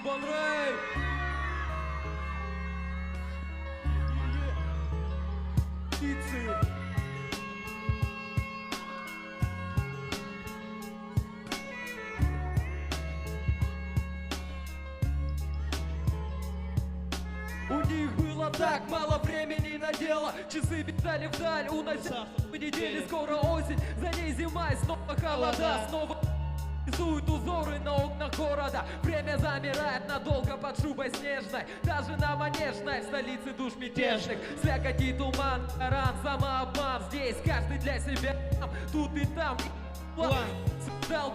Урбан Рэй! Птицы! У них было так мало времени на дело. Часы бежали вдаль, унося недели. Скоро осень, за ней зима, и снова холода. Снова рисуют узоры на окнах города. Время замирает надолго под шубой снежной. Даже на Манежной, в столице душ мятежных. Слякоть и туман, ран, самообман. Здесь каждый для себя, тут и там. Дал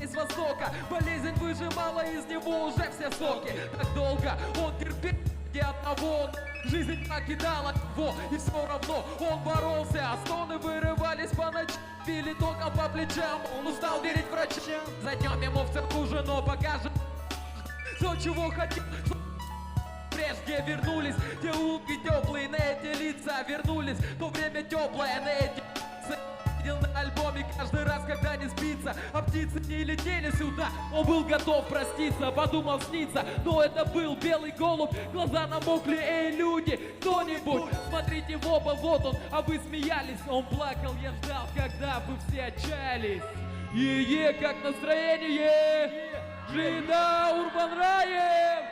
из востока, болезнь выжимала из него уже все соки. Так долго он терпел ради одного, жизнь покидала его, и все равно он боролся. А стоны вырывались по ночам, били током по плечам. Он устал верить врачам, за днем ему все хуже, но покажет все, чего хотел. Прежде вернулись те улыбки теплые, на эти лица вернулись то время теплое, на эти видел на альбоме каждый раз, когда не спится. А птицы не летели сюда, он был готов проститься, подумал сниться. Но это был белый голубь, глаза намокли. Эй, люди, кто-нибудь, смотрите в оба, вот он, а вы смеялись. Он плакал, я ждал, когда вы все отчаялись. Е-е, как настроение? Жида Урбан Раев!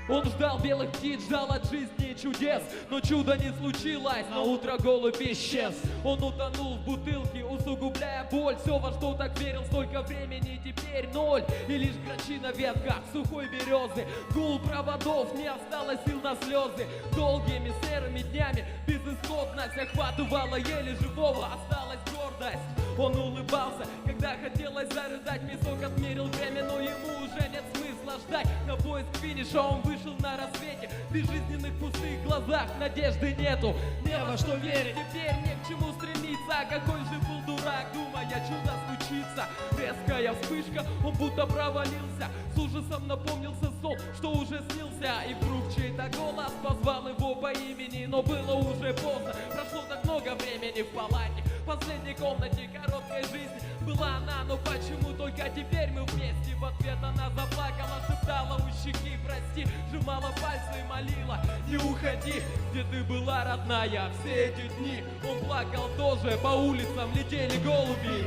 Он ждал белых птиц, ждал от жизни чудес, но чудо не случилось, на утро голубь исчез. Он утонул в бутылке, усугубляя боль. Все, во что так верил столько времени, теперь ноль. И лишь грачи на ветках сухой березы. Гул проводов, не осталось сил на слезы. Долгими серыми днями безысходность охватывала еле живого, осталась гордость. Он улыбался, когда хотелось зарыдать. Песок отмерил время, но ему уже нет смысла ждать. На поиск финиша он вышел на рассвете. В безжизненных пустых глазах надежды нету. Не во что верить, теперь не к чему стремиться. Какой же был дурак, думая, чудо случится. Резкая вспышка, он будто провалился. С ужасом напомнился сон, что уже снился. И вдруг чей-то голос позвал его по имени. Но было уже поздно, прошло так много времени в палате. В последней комнате короткой жизни была она, но почему только теперь мы вместе? В ответ она заплакала, шептала у щеки прости, сжимала пальцы и молила не уходи, где ты была, родная, все эти дни. Он плакал тоже, по улицам летели голуби.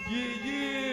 Е-е.